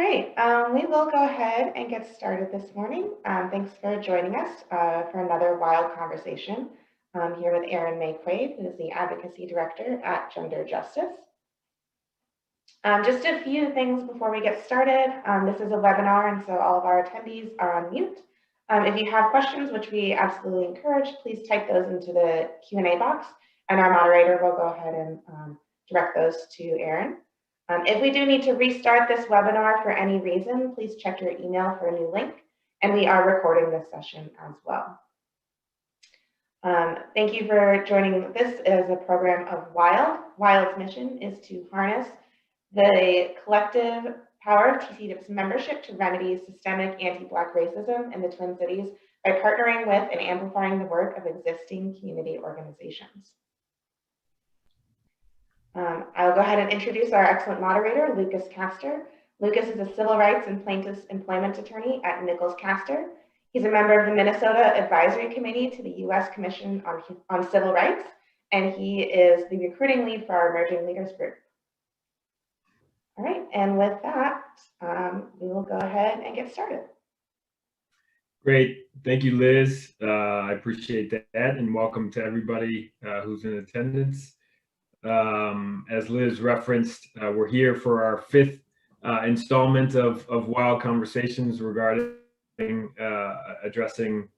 right, we will go ahead and get started this morning. Thanks for joining us for another wild conversation. I'm here with Erin Maye Quade, who is the Advocacy Director at Gender Justice. Just a few things before we get started. This is a webinar, and so all of our attendees are on mute. If you have questions, which we absolutely encourage, please type those into the Q&A box, and our moderator will go ahead and direct those to Erin. If we do need to restart this webinar for any reason, please check your email for a new link, and we are recording this session as well. Thank you for joining. This is a program of WILD. WILD's mission is to harness the collective power of TCW's membership to remedy systemic anti-Black racism in the Twin Cities by partnering with and amplifying the work of existing community organizations. I'll go ahead and introduce our excellent moderator, Lucas Castor. Lucas is a civil rights and plaintiffs employment attorney at Nichols Castor. He's a member of the Minnesota Advisory Committee to the U.S. Commission on Civil Rights, and he is the recruiting lead for our Emerging Leaders Group. All right, and with that, we will go ahead and get started. Great, thank you, Liz. I appreciate that, and welcome to everybody who's in attendance. As Liz referenced, we're here for our fifth installment of Wild Conversations regarding addressing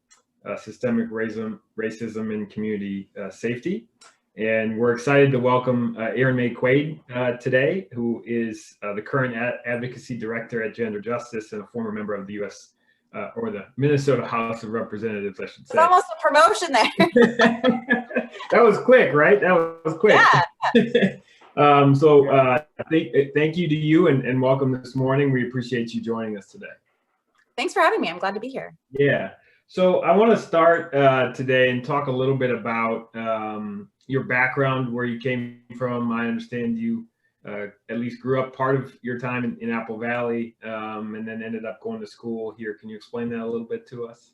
systemic racism and community safety. And we're excited to welcome Erin Maye Quade today, who is the current Advocacy Director at Gender Justice and a former member of the U.S. Or the Minnesota House of Representatives, I should say. It's almost a promotion there. That was quick, right? That was quick. Yeah. Thank you to you and welcome this morning. We appreciate you joining us today. Thanks for having me. I'm glad to be here. Yeah. So I want to start today and talk a little bit about your background, where you came from. I understand you at least grew up part of your time in Apple Valley and then ended up going to school here. Can you explain that a little bit to us?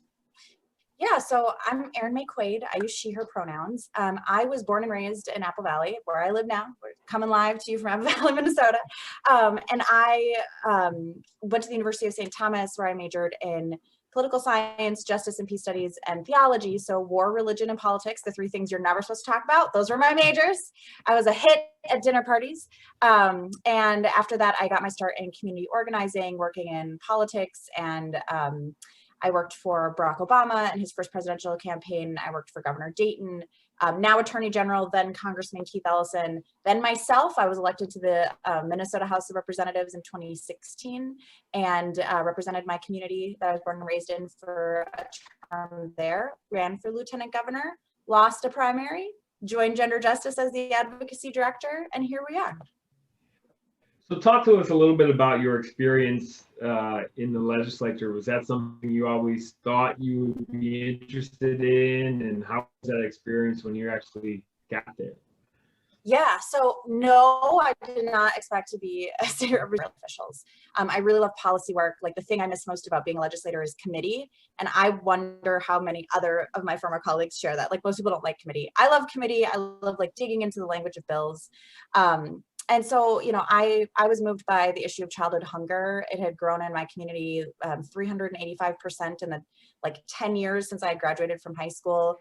Yeah, so I'm Erin Maye Quade. I use she, her pronouns. I was born and raised in Apple Valley, where I live now. We're coming live to you from Apple Valley, Minnesota. And I went to the University of St. Thomas, where I majored in political science, justice and peace studies, and theology. So war, religion, and politics, the three things you're never supposed to talk about. Those were my majors. I was a hit at dinner parties. And after that, I got my start in community organizing, working in politics, and I worked for Barack Obama in his first presidential campaign. I worked for Governor Dayton, now Attorney General, then Congressman Keith Ellison, then myself. I was elected to the Minnesota House of Representatives in 2016 and represented my community that I was born and raised in for a term there, ran for Lieutenant Governor, lost a primary, joined Gender Justice as the Advocacy Director, and here we are. So talk to us a little bit about your experience in the legislature. Was that something you always thought you would be interested in? And how was that experience when you actually got there? Yeah, so no, I did not expect to be a state representative officials. I really love policy work. Like, the thing I miss most about being a legislator is committee. And I wonder how many other of my former colleagues share that. Like, most people don't like committee. I love committee. I love like digging into the language of bills. And so, you know, I was moved by the issue of childhood hunger. It had grown in my community 385% in the 10 years since I graduated from high school.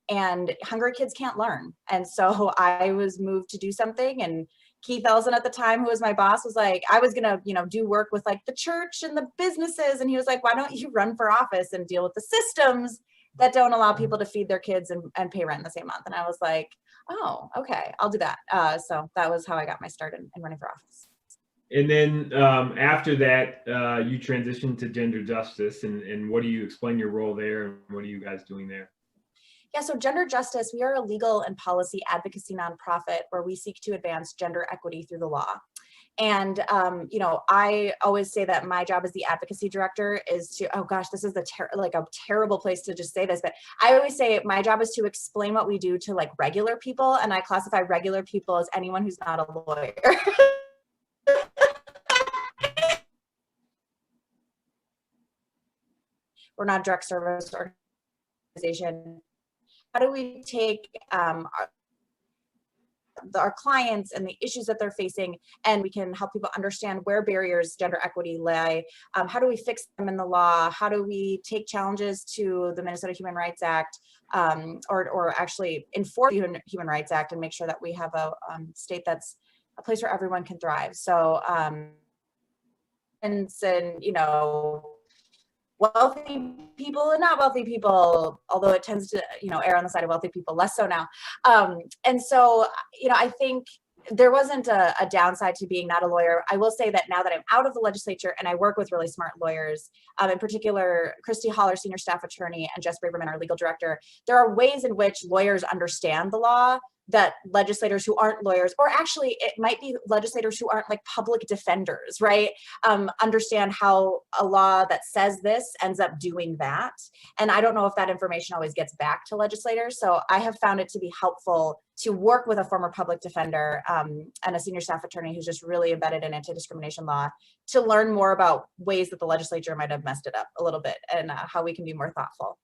And hungry kids can't learn. And so I was moved to do something. And Keith Ellison at the time, who was my boss, was like, I was gonna, do work with like the church and the businesses. And he was like, why don't you run for office and deal with the systems that don't allow people to feed their kids and pay rent in the same month? And I was like, oh, okay, I'll do that. So that was how I got my start in running for office. And then after that, you transitioned to Gender Justice. And what do you explain your role there? And what are you guys doing there? Yeah, so Gender Justice, we are a legal and policy advocacy nonprofit where we seek to advance gender equity through the law. And, I always say that my job as the advocacy director is to, oh gosh, this is a terrible place to just say this, but I always say my job is to explain what we do to like regular people. And I classify regular people as anyone who's not a lawyer. We're not a direct service organization. How do we take our clients and the issues that they're facing, and we can help people understand where barriers to gender equity lie. How do we fix them in the law? How do we take challenges to the Minnesota Human Rights Act, or actually enforce the Human Rights Act and make sure that we have a state that's a place where everyone can thrive. So, and you know, wealthy people and not wealthy people, although it tends to, you know, err on the side of wealthy people, less so now. And so, you know, I think there wasn't a downside to being not a lawyer. I will say that now that I'm out of the legislature and I work with really smart lawyers, in particular, Christy Hall, our senior staff attorney, and Jess Braverman, our legal director, there are ways in which lawyers understand the law that legislators who aren't lawyers, or actually it might be legislators who aren't like public defenders, right? Understand how a law that says this ends up doing that. And I don't know if that information always gets back to legislators. So I have found it to be helpful to work with a former public defender and a senior staff attorney who's just really embedded in anti-discrimination law to learn more about ways that the legislature might have messed it up a little bit and how we can be more thoughtful.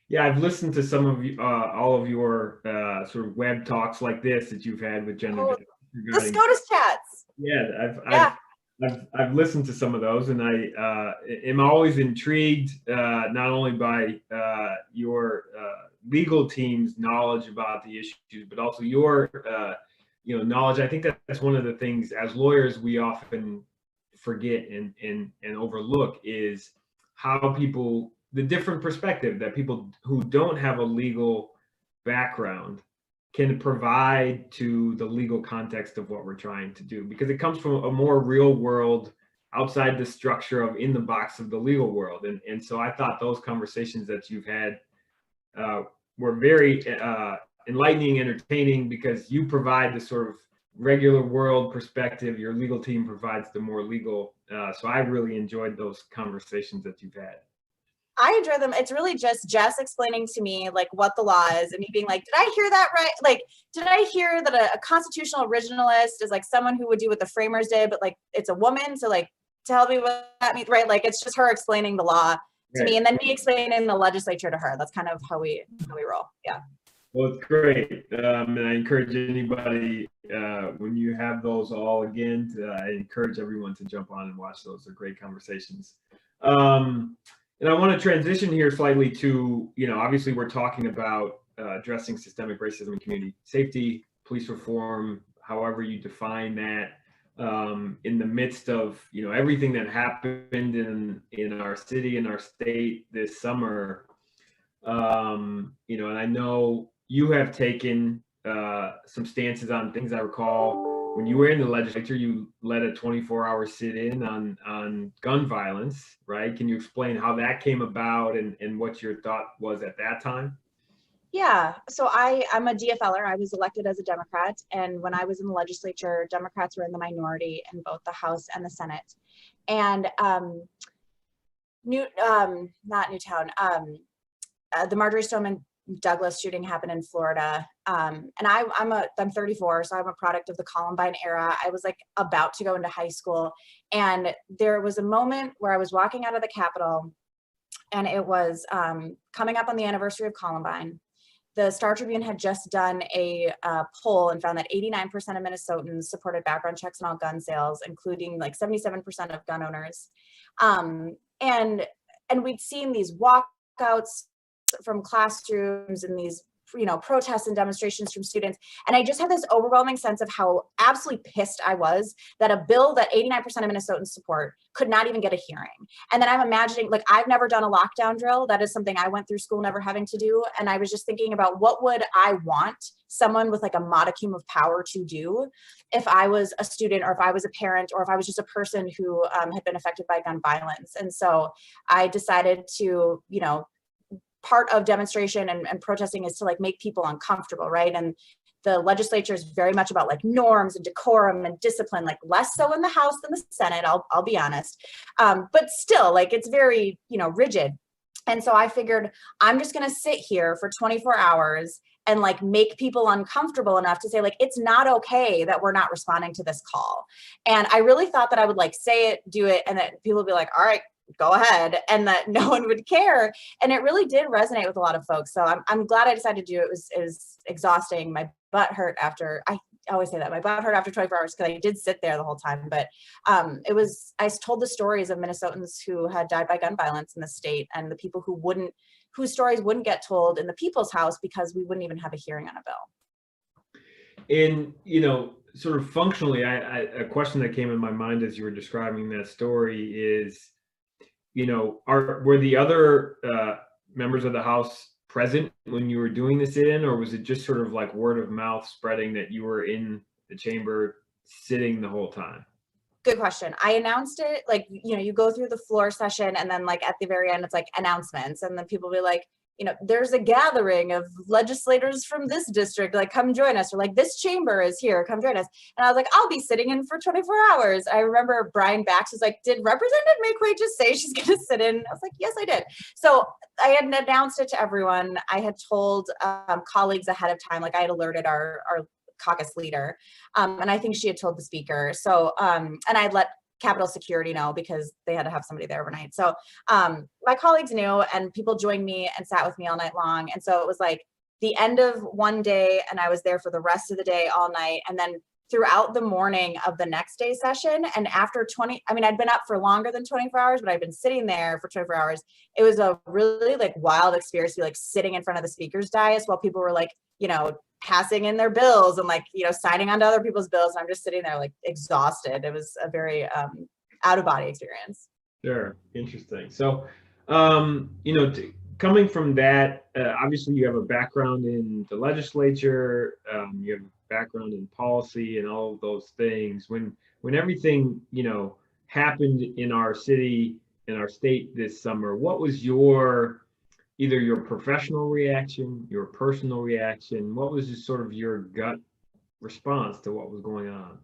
Yeah, I've listened to some of you, all of your sort of web talks like this that you've had with gender. The SCOTUS chats. Yeah, I've listened to some of those, and I am always intrigued not only by your legal team's knowledge about the issues, but also your knowledge. I think that's one of the things as lawyers we often forget and overlook is how people, the different perspective that people who don't have a legal background can provide to the legal context of what we're trying to do, because it comes from a more real world outside the structure of in the box of the legal world. And so I thought those conversations that you've had were very enlightening, entertaining, because you provide the sort of regular world perspective. Your legal team provides the more legal. So I really enjoyed those conversations that you've had. I enjoy them. It's really just Jess explaining to me like what the law is and me being like, did I hear that right? Like, did I hear that a constitutional originalist is like someone who would do what the framers did, but like it's a woman? So like, tell me what that means, right? Like it's just her explaining the law to me and then me explaining the legislature to her. That's kind of how we roll. Yeah. Well, it's great. And I encourage anybody, when you have those all again, I encourage everyone to jump on and watch those. They're great conversations. And I want to transition here slightly to, obviously we're talking about addressing systemic racism and community safety, police reform, however you define that, in the midst of, everything that happened in our city and our state this summer. And I know you have taken some stances on things. I recall when you were in the legislature, you led a 24-hour sit-in on gun violence, right? Can you explain how that came about and what your thought was at that time? Yeah, so I'm a DFLer. I was elected as a Democrat, and when I was in the legislature, Democrats were in the minority in both the House and the Senate. And not Newtown, the Marjorie Stoneman Douglas shooting happened in Florida. And I'm 34, so I'm a product of the Columbine era. I was like about to go into high school. And there was a moment where I was walking out of the Capitol and it was coming up on the anniversary of Columbine. The Star Tribune had just done a poll and found that 89% of Minnesotans supported background checks on all gun sales, including like 77% of gun owners. And we'd seen these walkouts from classrooms and these protests and demonstrations from students, and I just had this overwhelming sense of how absolutely pissed I was that a bill that 89% of Minnesotans support could not even get a hearing. And then I'm imagining, like, I've never done a lockdown drill. That is something I went through school never having to do, and I was just thinking about what would I want someone with like a modicum of power to do if I was a student, or if I was a parent, or if I was just a person who had been affected by gun violence. And so I decided to, part of demonstration and protesting is to like make people uncomfortable, right? And the legislature is very much about like norms and decorum and discipline, like less so in the House than the Senate, I'll be honest. But still, like it's very, rigid. And so I figured I'm just gonna sit here for 24 hours and like make people uncomfortable enough to say like, it's not okay that we're not responding to this call. And I really thought that I would like say it, do it, and that people would be like, all right, go ahead, and that no one would care. And it really did resonate with a lot of folks. So I'm glad I decided to do it. It was exhausting. My butt hurt after always say that my butt hurt after 24 hours because I did sit there the whole time. But I told the stories of Minnesotans who had died by gun violence in the state, and the people whose stories wouldn't get told in the People's House because we wouldn't even have a hearing on a bill. And, sort of functionally, a question that came in my mind as you were describing that story is, were the other members of the House present when you were doing the sit-in, or was it just sort of like word of mouth spreading that you were in the chamber sitting the whole time? Good question. I announced it, like, you go through the floor session, and then like at the very end, it's like announcements, and then people will be like, there's a gathering of legislators from this district, like come join us, or like this chamber is here, come join us. And I was like, I'll be sitting in for 24 hours. I remember Brian Bax was like, did Representative Maye Quade just say she's gonna sit in? I was like, yes, I did. So I had announced it to everyone. I had told colleagues ahead of time, like I had alerted our caucus leader, and I think she had told the speaker. So and I'd let Capitol Security know because they had to have somebody there overnight. So my colleagues knew, and people joined me and sat with me all night long. And so it was like the end of one day, and I was there for the rest of the day all night. And then throughout the morning of the next day session, and after I'd been up for longer than 24 hours, but I'd been sitting there for 24 hours. It was a really like wild experience to be like sitting in front of the speaker's dais while people were like, passing in their bills and like, signing onto other people's bills. And I'm just sitting there like exhausted. It was a very out of body experience. Sure. Interesting. So, coming from that, obviously you have a background in the legislature, you have a background in policy and all of those things. When everything, happened in our city, in our state this summer, what was either your professional reaction, your personal reaction? What was just sort of your gut response to what was going on?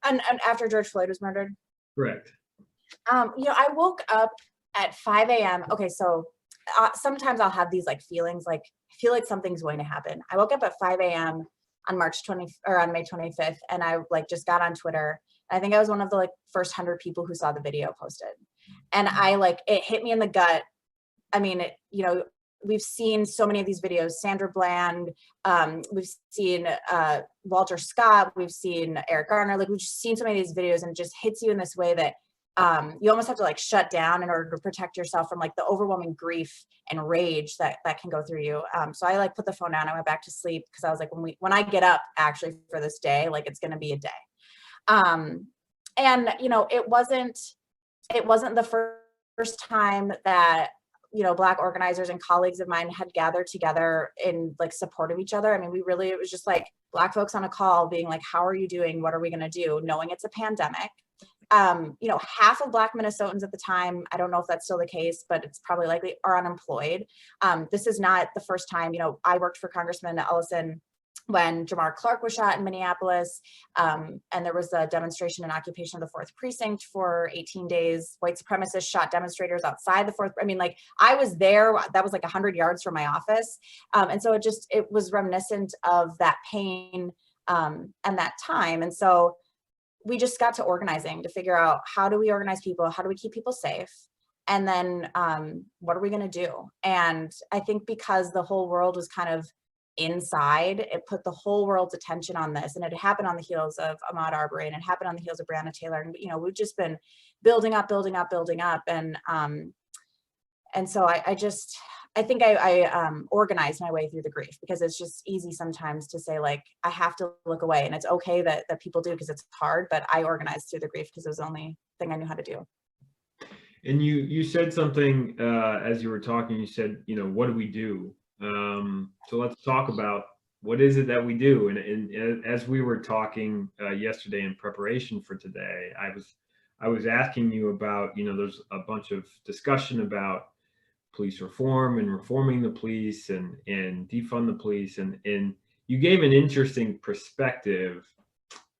And after George Floyd was murdered? Correct. I woke up at 5 a.m. Okay, so sometimes I'll have these like feelings, like I feel like something's going to happen. I woke up at 5 a.m. on May 25th, and I like just got on Twitter. I think I was one of the like first 100 people who saw the video posted, and it hit me in the gut. I mean, we've seen so many of these videos, Sandra Bland, we've seen Walter Scott, we've seen Eric Garner, like we've just seen so many of these videos, and it just hits you in this way that you almost have to like shut down in order to protect yourself from like the overwhelming grief and rage that can go through you. So I like put the phone down, I went back to sleep because I was like, when I get up actually for this day, like it's gonna be a day. And it wasn't the first time that Black organizers and colleagues of mine had gathered together in like support of each other. I mean, it was just like Black folks on a call being like, how are you doing? What are we going to do? Knowing it's a pandemic. Half of Black Minnesotans at the time, I don't know if that's still the case, but it's probably likely, are unemployed. This is not the first time, I worked for Congressman Ellison when Jamar Clark was shot in Minneapolis, and there was a demonstration and occupation of the 4th precinct for 18 days. White supremacists shot demonstrators outside the 4th. I mean, like I was there, that was like 100 yards from my office. And so it was reminiscent of that pain and that time. And so we just got to organizing to figure out, how do we organize people? How do we keep people safe? And then what are we gonna do? And I think because the whole world was kind of inside, it put the whole world's attention on this, and it happened on the heels of Ahmaud Arbery, and it happened on the heels of Breonna Taylor, and we've just been building up, and so I think I organized my way through the grief, because it's just easy sometimes to say like I have to look away, and it's okay that people do because it's hard, but I organized through the grief because it was the only thing I knew how to do. And you said something as you were talking. You said, what do we do? So let's talk about what is it that we do. And as we were talking yesterday in preparation for today, I was asking you about, there's a bunch of discussion about police reform and reforming the police and defund the police. And you gave an interesting perspective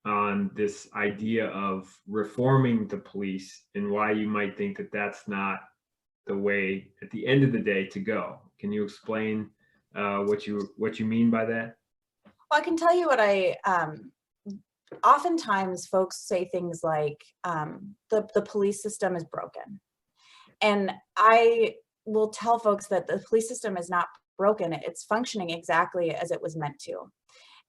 on this idea of reforming the police and why you might think that that's not the way at the end of the day to go. Can you explain what you mean by that? Well, I can tell you what oftentimes folks say things like the police system is broken. And I will tell folks that the police system is not broken. It's functioning exactly as it was meant to.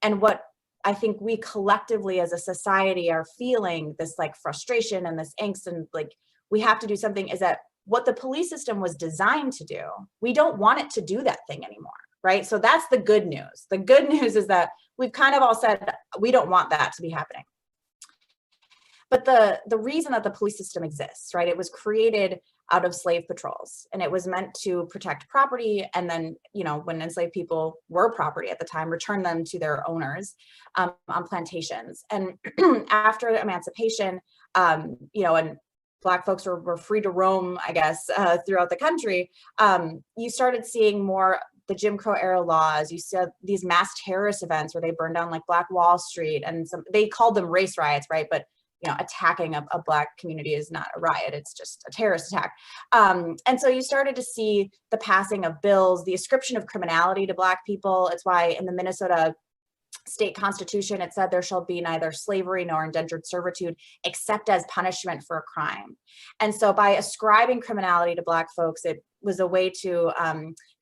And what I think we collectively as a society are feeling this like frustration and this angst and like we have to do something, is that what the police system was designed to do, we don't want it to do that thing anymore, right? So that's the good news. The good news is that we've kind of all said we don't want that to be happening. But the reason that the police system exists, right? It was created out of slave patrols, and it was meant to protect property. And then, you know, when enslaved people were property at the time, return them to their owners on plantations. And after emancipation, you know, and Black folks were free to roam, I guess, throughout the country, you started seeing more the Jim Crow era laws. You saw these mass terrorist events where they burned down like Black Wall Street, and they called them race riots, right? But you know, attacking a Black community is not a riot, it's just a terrorist attack. And so you started to see the passing of bills, the ascription of criminality to Black people. It's why in the Minnesota state constitution, it said there shall be neither slavery nor indentured servitude except as punishment for a crime. And so by ascribing criminality to Black folks, it was a way to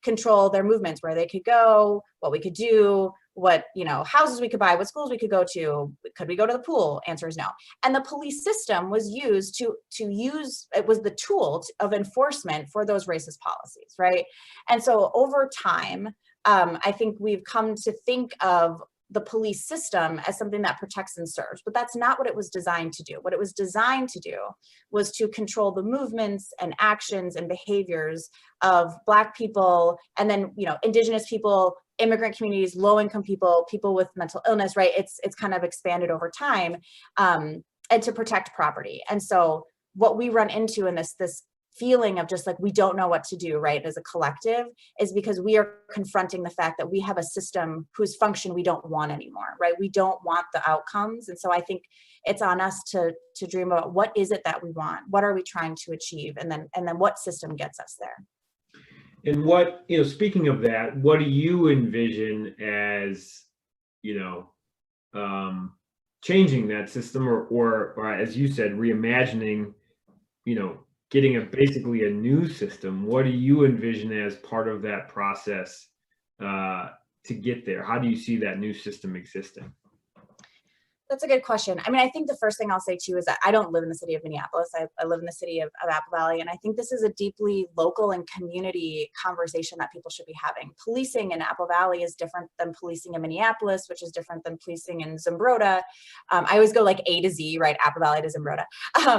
control their movements, where they could go, what we could do, what, you know, houses we could buy, what schools we could go to, could we go to the pool? Answer is no. And the police system was used to use, it was the tool of enforcement for those racist policies, right? And so over time, I think we've come to think of the police system as something that protects and serves, but that's not what it was designed to do. What it was designed to do was to control the movements and actions and behaviors of Black people, and then, you know, Indigenous people, immigrant communities, low-income people, people with mental illness, right? It's kind of expanded over time, and to protect property. And so what we run into in this feeling of just like, we don't know what to do, right, as a collective, is because we are confronting the fact that we have a system whose function we don't want anymore, right? We don't want the outcomes. And so I think it's on us to dream about what is it that we want? What are we trying to achieve? And then what system gets us there? And what, you know, speaking of that, what do you envision as, you know, changing that system, or as you said, reimagining, you know, getting basically a new system? What do you envision as part of that process to get there? How do you see that new system existing? That's a good question. I mean, I think the first thing I'll say too is that I don't live in the city of Minneapolis. I live in the city of Apple Valley. And I think this is a deeply local and community conversation that people should be having. Policing in Apple Valley is different than policing in Minneapolis, which is different than policing in Zumbrota. I always go like A to Z, right? Apple Valley to Zumbrota,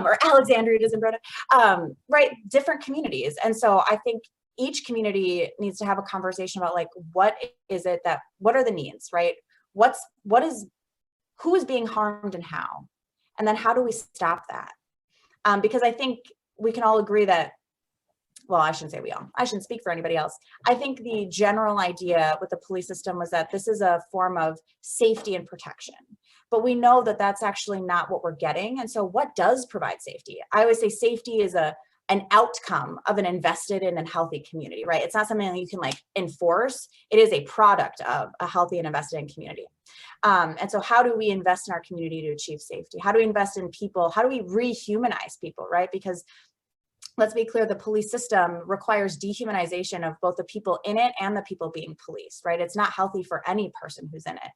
or Alexandria to Zumbrota, right? Different communities. And so I think each community needs to have a conversation about like, what are the needs, right? Who is being harmed and how? And then how do we stop that? Because I think we can all agree that, well, I shouldn't say we all, I shouldn't speak for anybody else. I think the general idea with the police system was that this is a form of safety and protection. But we know that that's actually not what we're getting. And so what does provide safety? I always say safety is an outcome of an invested in and healthy community, right? It's not something that you can like enforce. It is a product of a healthy and invested in community. And so how do we invest in our community to achieve safety? How do we invest in people? How do we rehumanize people, right? Because let's be clear, the police system requires dehumanization of both the people in it and the people being policed, right? It's not healthy for any person who's in it.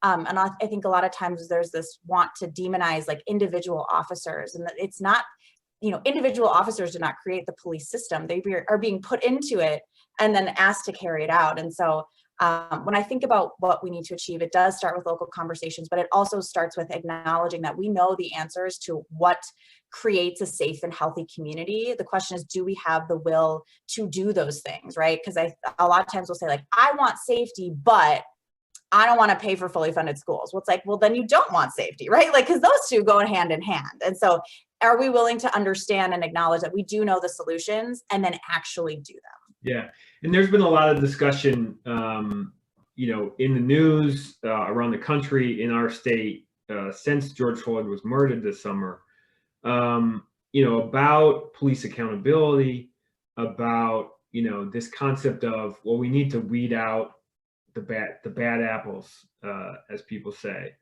And I think a lot of times there's this want to demonize like individual officers, and it's not, you know, individual officers did not create the police system. They are being put into it and then asked to carry it out. And so when I think about what we need to achieve, it does start with local conversations, but it also starts with acknowledging that we know the answers to what creates a safe and healthy community. The question is, do we have the will to do those things, right? Because a lot of times we'll say like, I want safety, but I don't want to pay for fully funded schools. Well, it's like, well, then you don't want safety, right? Like, because those two go hand in hand. And so are we willing to understand and acknowledge that we do know the solutions and then actually do them? Yeah. And there's been a lot of discussion, you know, in the news, around the country, in our state, since George Floyd was murdered this summer, you know, about police accountability, about, you know, this concept of, well, we need to weed out the bad apples, as people say.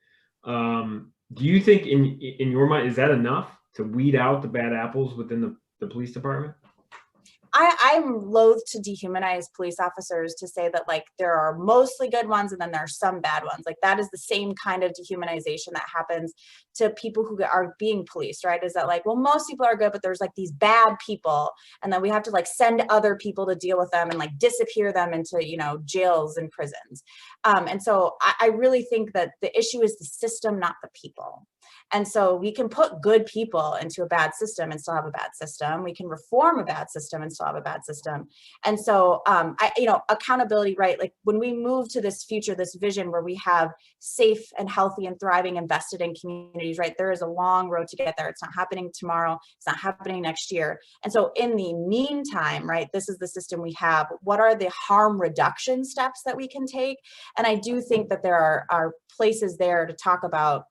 Do you think in your mind, is that enough to weed out the bad apples within the police department? I'm loath to dehumanize police officers, to say that like there are mostly good ones and then there are some bad ones. Like that is the same kind of dehumanization that happens to people who are being policed, right? Is that like, well, most people are good, but there's like these bad people, and then we have to like send other people to deal with them and like disappear them into, you know, jails and prisons. And so I really think that the issue is the system, not the people. And so we can put good people into a bad system and still have a bad system. We can reform a bad system and still have a bad system. And so, you know, accountability, right? Like when we move to this future, this vision where we have safe and healthy and thriving, invested in communities, right? There is a long road to get there. It's not happening tomorrow. It's not happening next year. And so in the meantime, right, this is the system we have. What are the harm reduction steps that we can take? And I do think that there are places there to talk about,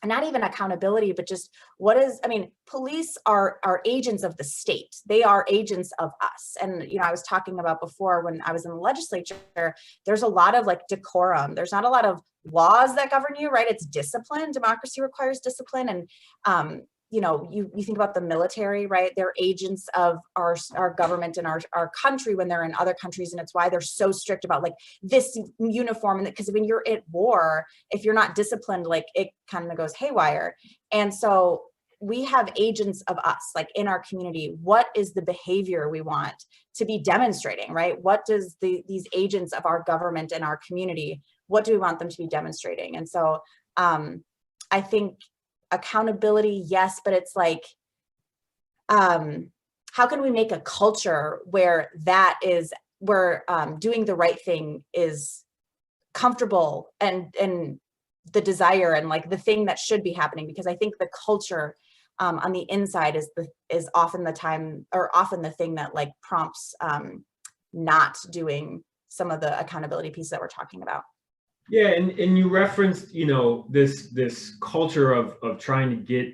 and not even accountability, but just what is, I mean, police are agents of the state. They are agents of us. And, you know, I was talking about before when I was in the legislature, there's a lot of like decorum. There's not a lot of laws that govern you, right? It's discipline. Democracy requires discipline. And, you know, you think about the military, right? They're agents of our government and our country when they're in other countries. And it's why they're so strict about like this uniform. Because when you're at war, if you're not disciplined, like it kind of goes haywire. And so we have agents of us, like in our community. What is the behavior we want to be demonstrating, right? What does these agents of our government and our community, what do we want them to be demonstrating? And so I think accountability, yes, but it's like, how can we make a culture where that is, where doing the right thing is comfortable and the desire and like the thing that should be happening? Because I think the culture on the inside is often the time, or often the thing that like prompts not doing some of the accountability pieces that we're talking about. Yeah, and you referenced, you know, this culture of trying to get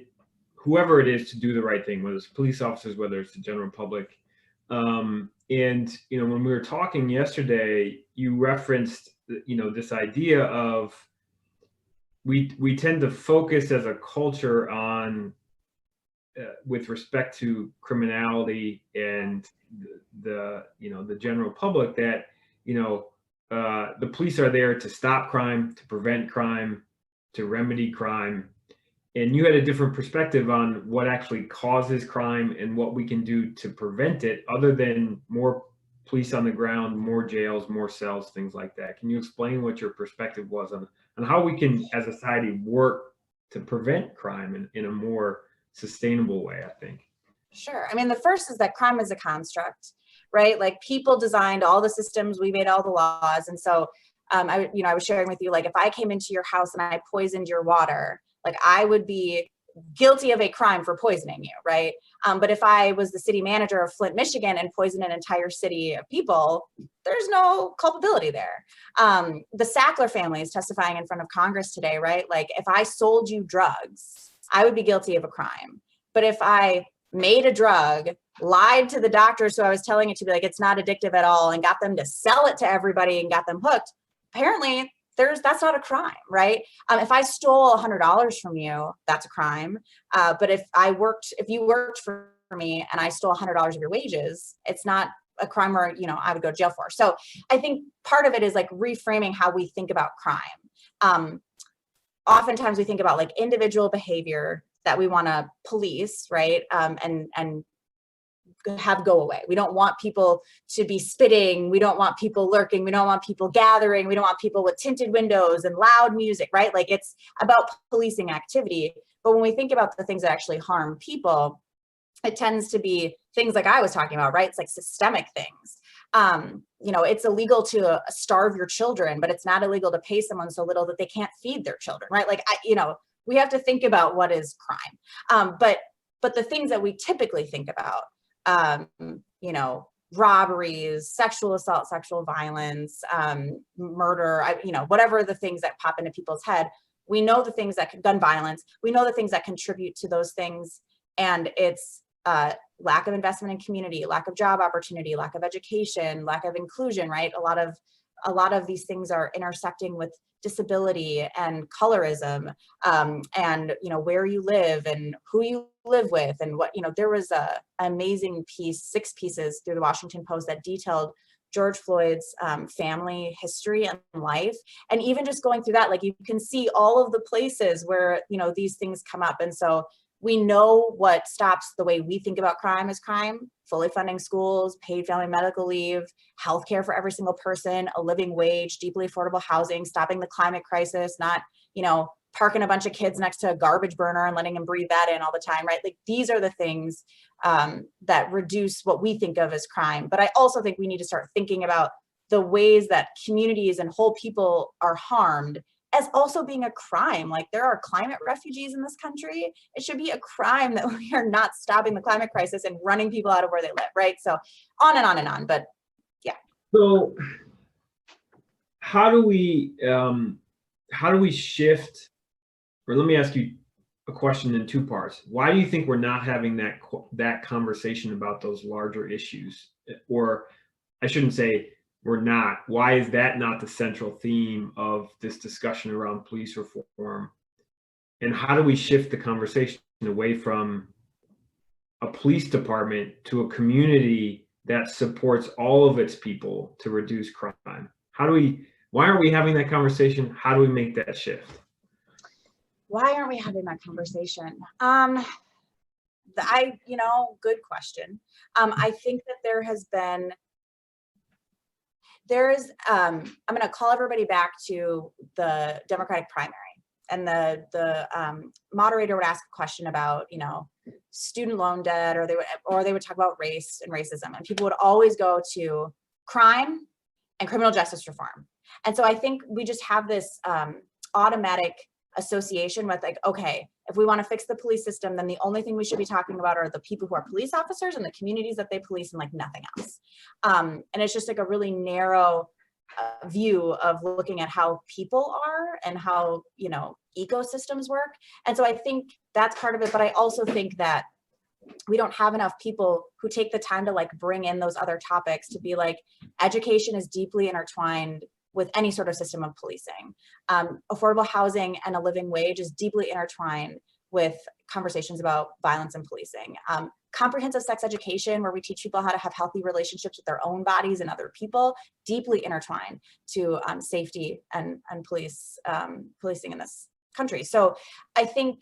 whoever it is to do the right thing, whether it's police officers, whether it's the general public. And you know, when we were talking yesterday, you referenced, you know, this idea of we tend to focus as a culture on with respect to criminality and the you know, the general public, that, you know, the police are there to stop crime, to prevent crime, to remedy crime. And you had a different perspective on what actually causes crime and what we can do to prevent it, other than more police on the ground, more jails, more cells, things like that. Can you explain what your perspective was on how we can, as a society, work to prevent crime in a more sustainable way, I think? Sure. I mean, the first is that crime is a construct, right? Like people designed all the systems, we made all the laws. And so, I was sharing with you, like if I came into your house and I poisoned your water, like I would be guilty of a crime for poisoning you, right? But if I was the city manager of Flint, Michigan and poisoned an entire city of people, there's no culpability there. The Sackler family is testifying in front of Congress today, right? Like if I sold you drugs, I would be guilty of a crime. But if I made a drug, lied to the doctors who I was telling it to, be like, it's not addictive at all, and got them to sell it to everybody and got them hooked, apparently that's not a crime, right? If I stole $100 from you, that's a crime. But if you worked for me and I stole $100 of your wages, it's not a crime where, you know, I would go to jail for. So I think part of it is like reframing how we think about crime. Oftentimes we think about like individual behavior that we want to police, right? And have go away. We don't want people to be spitting. We don't want people lurking. We don't want people gathering. We don't want people with tinted windows and loud music, right? Like it's about policing activity. But when we think about the things that actually harm people, it tends to be things like I was talking about, right? It's like systemic things. You know, it's illegal to starve your children, but it's not illegal to pay someone so little that they can't feed their children, right? Like, we have to think about what is crime. But the things that we typically think about, robberies, sexual assault, sexual violence, murder, whatever the things that pop into people's head, we know the things that gun violence, we know the things that contribute to those things. And it's lack of investment in community, lack of job opportunity, lack of education, lack of inclusion, right? A lot of a lot of these things are intersecting with disability and colorism, and where you live and who you live with and what, there was an amazing piece, 6 pieces through the Washington Post that detailed George Floyd's family history and life. And even just going through that, like, you can see all of the places where, these things come up. And so we know what stops the way we think about crime as crime: fully funding schools, paid family medical leave, healthcare for every single person, a living wage, deeply affordable housing, stopping the climate crisis, not, parking a bunch of kids next to a garbage burner and letting them breathe that in all the time, right? Like, these are the things that reduce what we think of as crime. But I also think we need to start thinking about the ways that communities and whole people are harmed as also being a crime. Like, there are climate refugees in this country. It should be a crime that we are not stopping the climate crisis and running people out of where they live, right? So on and on and on, but yeah. So how do we shift, or let me ask you a question in 2 parts. Why do you think we're not having that conversation about those larger issues? Or I shouldn't say we're not. Why is that not the central theme of this discussion around police reform? And how do we shift the conversation away from a police department to a community that supports all of its people to reduce crime? Why aren't we having that conversation? How do we make that shift? Why aren't we having that conversation? Good question. I think that I'm going to call everybody back to the Democratic primary, and the moderator would ask a question about, student loan debt, or they would talk about race and racism, and people would always go to crime and criminal justice reform. And so I think we just have this automatic association with, like, okay, if we want to fix the police system, then the only thing we should be talking about are the people who are police officers and the communities that they police, and like nothing else. And it's just like a really narrow view of looking at how people are and how, ecosystems work. And so I think that's part of it. But I also think that we don't have enough people who take the time to like bring in those other topics, to be like, education is deeply intertwined with any sort of system of policing. Affordable housing and a living wage is deeply intertwined with conversations about violence and policing. Comprehensive sex education, where we teach people how to have healthy relationships with their own bodies and other people, deeply intertwined to safety and policing in this country. So I think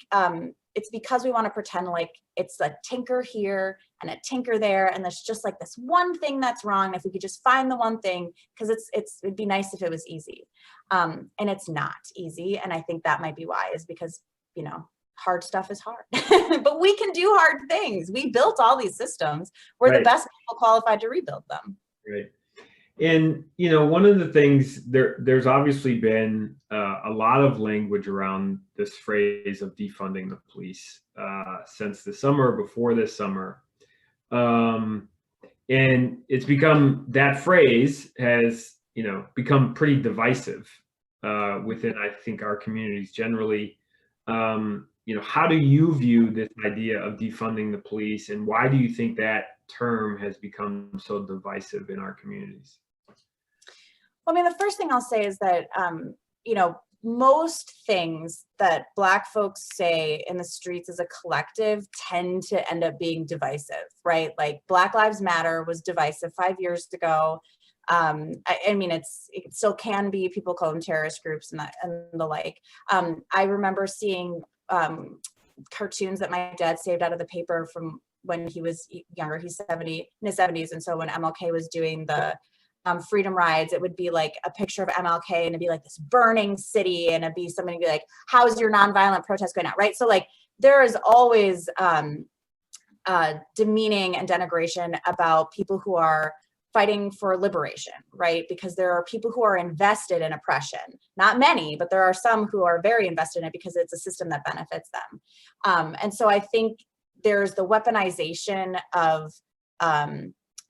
it's because we want to pretend like it's a tinker here and a tinker there, and there's just like this one thing that's wrong. And if we could just find the one thing, because it'd be nice if it was easy, and it's not easy. And I think that might be why, is because hard stuff is hard, but we can do hard things. We built all these systems. We're Right. The best people qualified to rebuild them. Right. And, one of the things there's obviously been a lot of language around this phrase of defunding the police since the summer, before this summer. And it's become, that phrase has, become pretty divisive within, I think, our communities generally. How do you view this idea of defunding the police, and why do you think that term has become so divisive in our communities? Well, I mean, the first thing I'll say is that, most things that Black folks say in the streets as a collective tend to end up being divisive, right? Like, Black Lives Matter was divisive 5 years ago. I mean, it still can be. People call them terrorist groups and the like. I remember seeing cartoons that my dad saved out of the paper from when he was younger. He's in his 70s. And so when MLK was doing the freedom rides, it would be like a picture of MLK, and it'd be like this burning city, and it'd be somebody be like, how's your nonviolent protest going out, right? So like, there is always demeaning and denigration about people who are fighting for liberation, right? Because there are people who are invested in oppression. Not many, but there are some who are very invested in it because it's a system that benefits them. And so I think there's the weaponization of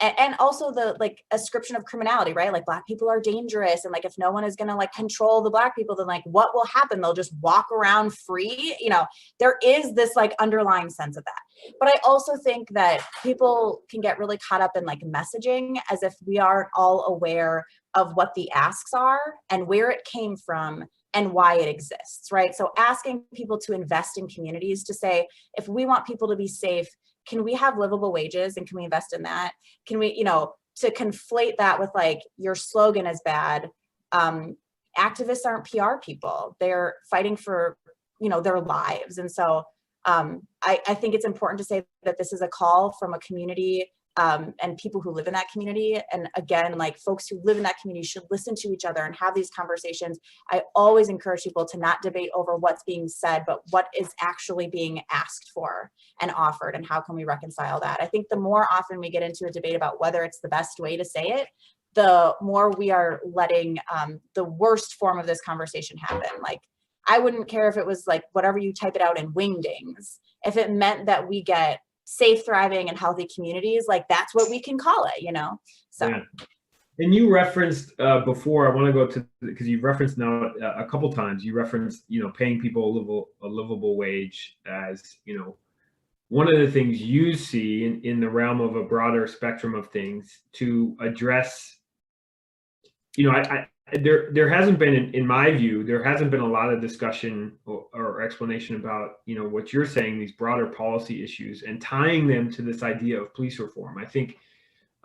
and also the like ascription of criminality, right? Like Black people are dangerous, and like if no one is gonna like control the Black people, then like what will happen? They'll just walk around free. You know, there is this like underlying sense of that. But I also think that people can get really caught up in like messaging as if we aren't all aware of what the asks are and where it came from and why it exists, right? So asking people to invest in communities, to say, if we want people to be safe, can we have livable wages, and can we invest in that? Can we, you know, to conflate that with like your slogan is bad. Activists aren't PR people. They're fighting for, you know, their lives. And so I think it's important to say that this is a call from a community and people who live in that community. And again, like folks who live in that community should listen to each other and have these conversations. I always encourage people to not debate over what's being said, but what is actually being asked for and offered, and how can we reconcile that? I think the more often we get into a debate about whether it's the best way to say it, the more we are letting the worst form of this conversation happen. Like, I wouldn't care if it was like whatever you type it out in wingdings. If it meant that we get safe, thriving, and healthy communities, like that's what we can call it, you know? So. Yeah. And you referenced before, I want to go to, because you've referenced now a couple times, you referenced, you know, paying people a livable wage as, you know, one of the things you see in the realm of a broader spectrum of things to address, you know, there hasn't been, in my view, there hasn't been a lot of discussion or explanation about, you know, what you're saying, these broader policy issues, and tying them to this idea of police reform. I think,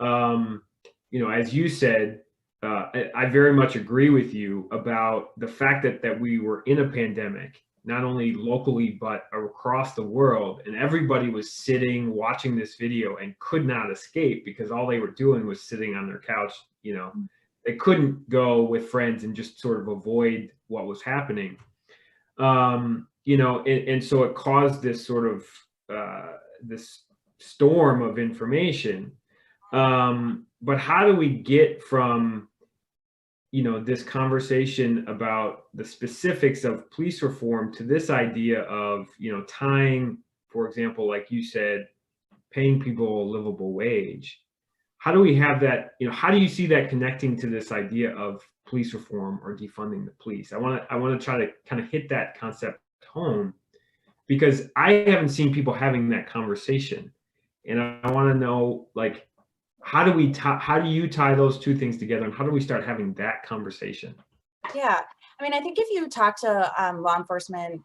you know, as you said, I very much agree with you about the fact that we were in a pandemic, not only locally, but across the world, and everybody was sitting, watching this video and could not escape because all they were doing was sitting on their couch, you know. They couldn't go with friends and just sort of avoid what was happening. You know, and so it caused this sort of this storm of information. But how do we get from, you know, this conversation about the specifics of police reform to this idea of, you know, tying, for example, like you said, paying people a livable wage? How do we have that, you know, how do you see that connecting to this idea of police reform or defunding the police? I want to try to kind of hit that concept home, because I haven't seen people having that conversation. And I want to know, like, how do you tie those two things together, and how do we start having that conversation? Yeah, I mean, I think if you talk to law enforcement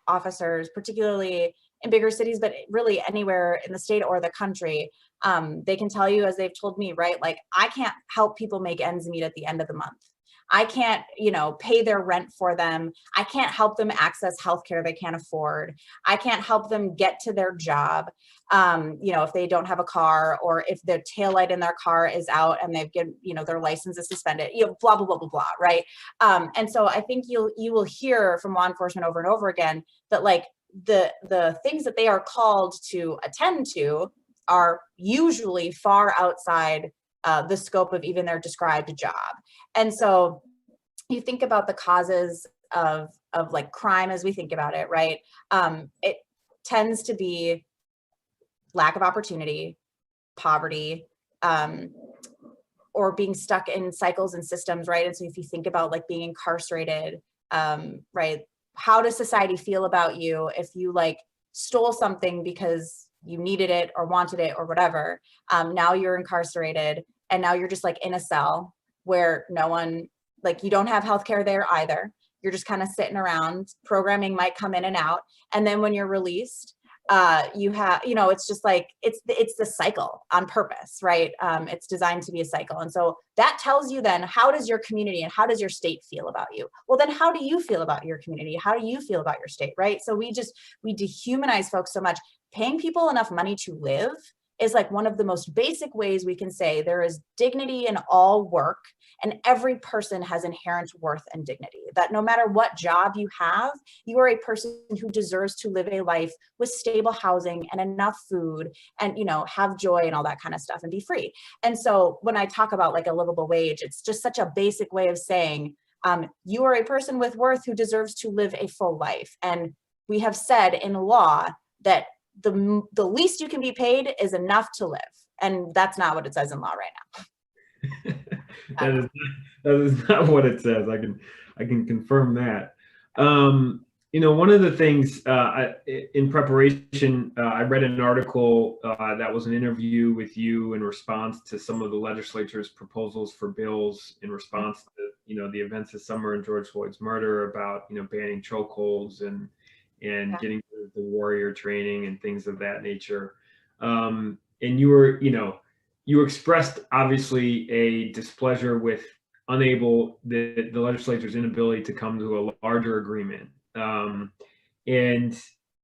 officers, particularly in bigger cities, but really anywhere in the state or the country, they can tell you, as they've told me, right? Like, I can't help people make ends meet at the end of the month. I can't, you know, pay their rent for them. I can't help them access healthcare they can't afford. I can't help them get to their job, you know, if they don't have a car, or if the taillight in their car is out and they've given, you know, their license is suspended, you know, blah, blah, blah, blah, blah, right? And so I think you will hear from law enforcement over and over again that like the things that they are called to attend to are usually far outside the scope of even their described job. And so you think about the causes of like crime as we think about it, right? It tends to be lack of opportunity, poverty, or being stuck in cycles and systems, right? And so if you think about like being incarcerated, right? How does society feel about you if you like stole something because you needed it or wanted it or whatever? Now you're incarcerated, and now you're just like in a cell where no one, like, you don't have healthcare there either. You're just kind of sitting around. Programming might come in and out. And then when you're released, you have, you know, it's just like, it's the cycle on purpose, right? It's designed to be a cycle. And so that tells you then, how does your community and how does your state feel about you? Well, then how do you feel about your community? How do you feel about your state, right? So we dehumanize folks so much. Paying people enough money to live is like one of the most basic ways we can say there is dignity in all work, and every person has inherent worth and dignity, that no matter what job you have, you are a person who deserves to live a life with stable housing and enough food, and, you know, have joy and all that kind of stuff, and be free. And so when I talk about like a livable wage, it's just such a basic way of saying you are a person with worth who deserves to live a full life. And we have said in law that the least you can be paid is enough to live. And that's not what it says in law right now. That is not what it says. I can confirm that. One of the things in preparation, I read an article that was an interview with you in response to some of the legislature's proposals for bills in response to the events this summer in George Floyd's murder, about banning chokeholds and getting the warrior training and things of that nature. And you expressed obviously a displeasure with the legislature's inability to come to a larger agreement. And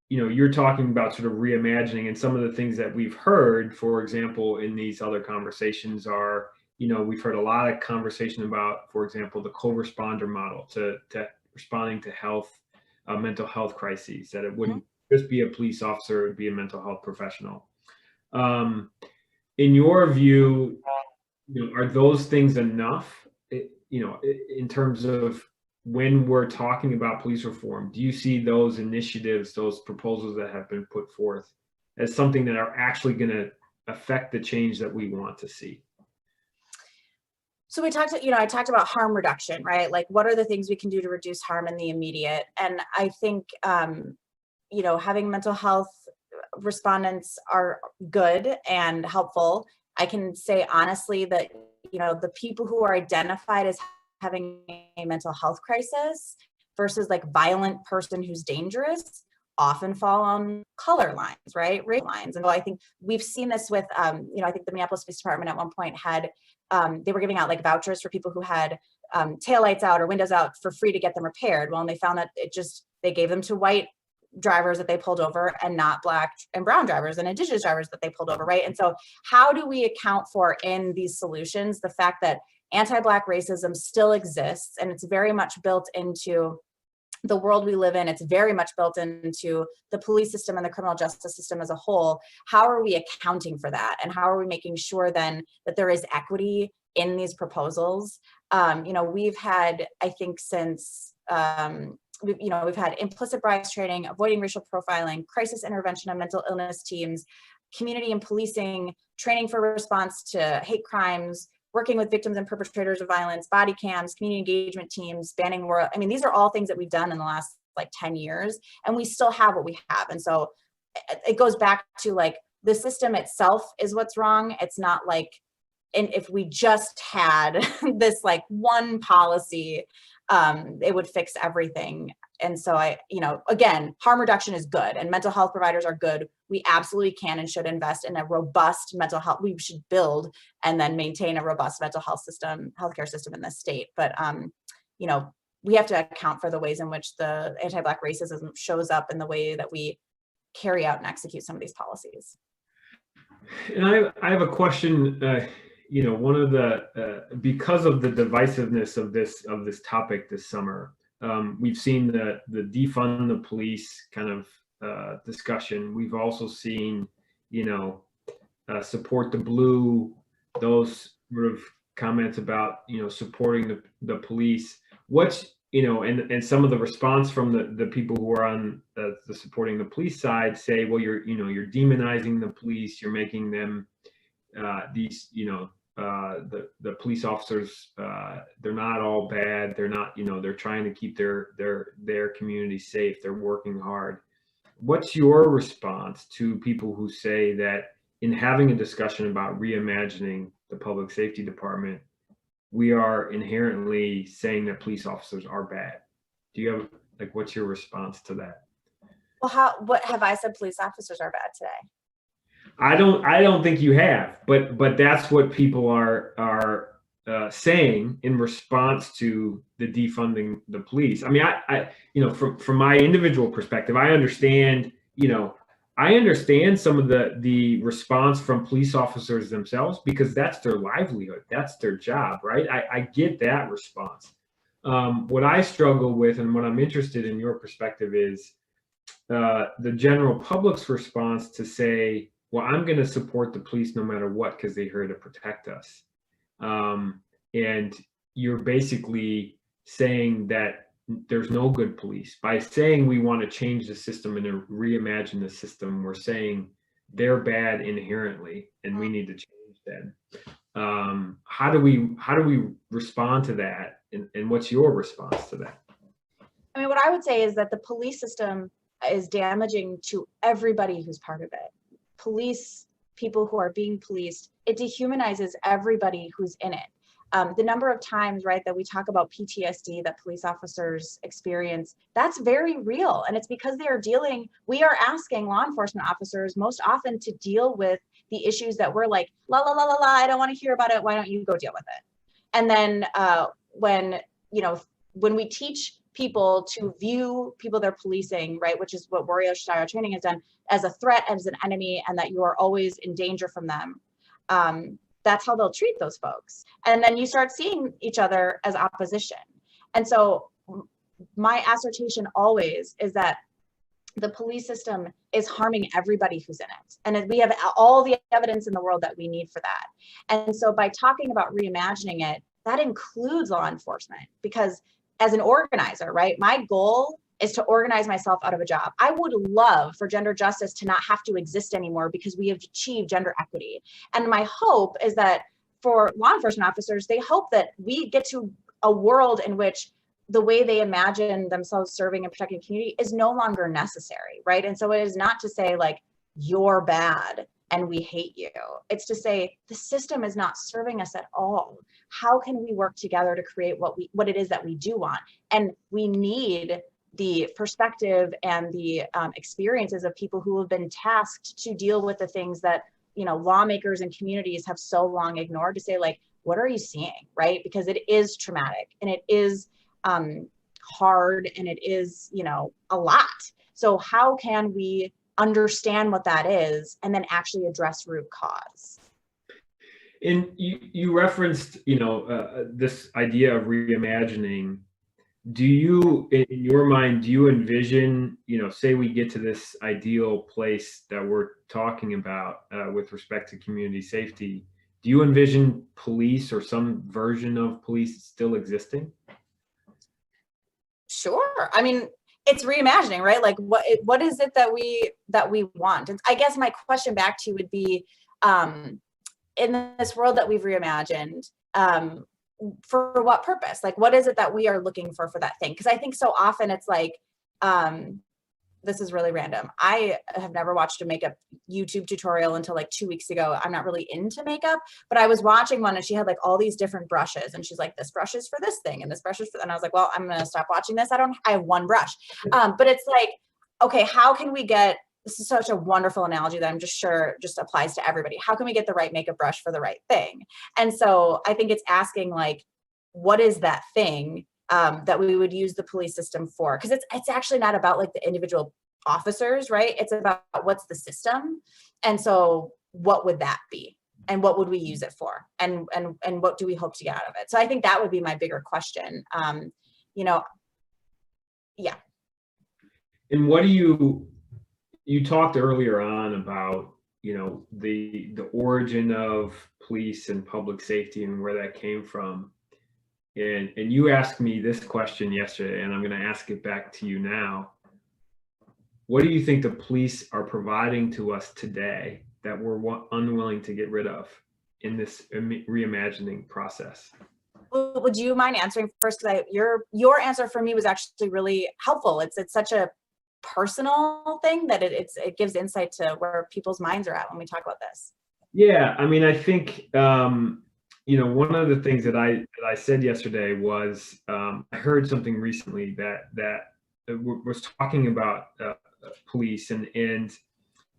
you're talking about sort of reimagining, and some of the things that we've heard, for example, in these other conversations are, we've heard a lot of conversation about, for example, the co-responder model to responding to mental health crises, that it wouldn't just be a police officer, it would be a mental health professional. In your view, are those things enough, in terms of when we're talking about police reform? Do you see those initiatives, those proposals that have been put forth, as something that are actually going to affect the change that we want to see? So I talked about harm reduction, right? Like, what are the things we can do to reduce harm in the immediate? And I think, having mental health respondents are good and helpful. I can say honestly that, the people who are identified as having a mental health crisis versus like violent person who's dangerous often fall on color lines, right? Race lines. And so I think we've seen this with, I think the Minneapolis Police Department at one point had, they were giving out like vouchers for people who had taillights out or windows out for free to get them repaired. Well, and they found that they gave them to white drivers that they pulled over, and not black and brown drivers and indigenous drivers that they pulled over, right? And so how do we account for in these solutions the fact that anti-Black racism still exists, and it's very much built into the world we live in? It's very much built into the police system and the criminal justice system as a whole. How are we accounting for that? And how are we making sure then that there is equity in these proposals? We've had, I think since, we've had implicit bias training, avoiding racial profiling, crisis intervention on mental illness teams, community and policing, training for response to hate crimes, working with victims and perpetrators of violence, body cams, community engagement teams, banning war. I mean, these are all things that we've done in the last 10 years, and we still have what we have. And so it goes back to like the system itself is what's wrong. It's not like, and if we just had this like one policy, it would fix everything. And so again, harm reduction is good, and mental health providers are good. We absolutely can and should invest in a robust mental health. We should build and then maintain a robust mental health system, healthcare system in this state. But, we have to account for the ways in which the anti-Black racism shows up in the way that we carry out and execute some of these policies. And I have a question. One of the because of the divisiveness of this topic this summer, we've seen the defund the police kind of discussion. We've also seen, support the blue, those sort of comments about, supporting the police. What's, and some of the response from the people who are on the supporting the police side say, well, you're demonizing the police, you're making them these, the police officers, they're not all bad. They're not, they're trying to keep their community safe. They're working hard. What's your response to people who say that in having a discussion about reimagining the public safety department, we are inherently saying that police officers are bad? Do you have, what's your response to that? Well, what have I said police officers are bad today? I don't think you have, but that's what people are saying in response to the defunding the police. I mean, I from my individual perspective, I understand some of the response from police officers themselves, because that's their livelihood, that's their job, right? I get that response. What I struggle with, and what I'm interested in your perspective, is the general public's response to say, well, I'm going to support the police no matter what because they're here to protect us. And you're basically saying that there's no good police. By saying we want to change the system and reimagine the system, we're saying they're bad inherently and we need to change them. How do we respond to that, and what's your response to that? I mean, what I would say is that the police system is damaging to everybody who's part of it. Police, people who are being policed, it dehumanizes everybody who's in it. The number of times, right, that we talk about PTSD that police officers experience, that's very real. And it's because we are asking law enforcement officers most often to deal with the issues that we're like, la, la, la, la, la, I don't want to hear about it. Why don't you go deal with it? And then when we teach people to view people they're policing, right, which is what warrior style training has done, as a threat, as an enemy, and that you are always in danger from them, that's how they'll treat those folks. And then you start seeing each other as opposition. And so my assertion always is that the police system is harming everybody who's in it. And we have all the evidence in the world that we need for that. And so by talking about reimagining it, that includes law enforcement, because as an organizer, right, my goal is to organize myself out of a job. I would love for gender justice to not have to exist anymore because we have achieved gender equity. And my hope is that for law enforcement officers, they hope that we get to a world in which the way they imagine themselves serving and protecting community is no longer necessary, right? And so it is not to say like, you're bad and we hate you. It's to say the system is not serving us at all. How can we work together to create what it is that we do want? And we need the perspective and the experiences of people who have been tasked to deal with the things that, you know, lawmakers and communities have so long ignored, to say like, what are you seeing, right? Because it is traumatic and it is hard and it is, you know, a lot. So how can we understand what that is and then actually address root cause? And you referenced, you know, this idea of reimagining. Do you, in your mind, do you envision, you know, say we get to this ideal place that we're talking about with respect to community safety, do you envision police or some version of police still existing? Sure. I mean, it's reimagining, right? Like what is it that we want? And I guess my question back to you would be, in this world that we've reimagined, for what purpose? Like, what is it that we are looking for that thing? Because I think so often it's like, this is really random. I have never watched a makeup YouTube tutorial until like 2 weeks ago. I'm not really into makeup, but I was watching one and she had like all these different brushes and she's like, this brush is for this thing and this brush is for, and I was like, well, I'm going to stop watching this. I have one brush. But it's like, okay, how can we get, this is such a wonderful analogy that I'm just sure just applies to everybody. How can we get the right makeup brush for the right thing? And so I think it's asking like, what is that thing that we would use the police system for? Because it's actually not about like the individual officers, right? It's about what's the system. And so what would that be? And what would we use it for? And what do we hope to get out of it? So I think that would be my bigger question. You know, yeah. And what do you talked earlier on about, you know, the origin of police and public safety and where that came from. And you asked me this question yesterday, and I'm going to ask it back to you now. What do you think the police are providing to us today that we're unwilling to get rid of in this reimagining process? Would you mind answering first? Because your answer for me was actually really helpful. It's such a personal thing that it gives insight to where people's minds are at when we talk about this. Yeah, I mean, I think you know, one of the things that I said yesterday was I heard something recently that was talking about police and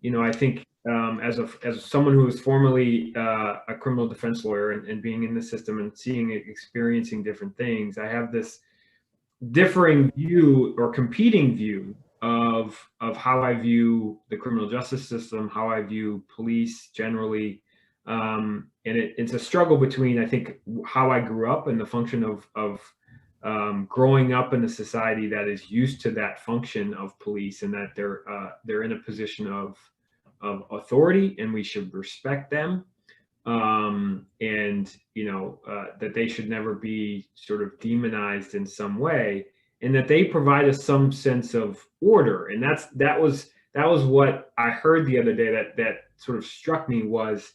you know, I think as someone who was formerly a criminal defense lawyer and being in the system and experiencing different things, I have this differing view or competing view of how I view the criminal justice system, how I view police generally. And it's a struggle between, I think, how I grew up and the function of growing up in a society that is used to that function of police, and that they're in a position of authority and we should respect them, and you know, that they should never be sort of demonized in some way, and that they provide us some sense of order. And that was that was what I heard the other day that sort of struck me was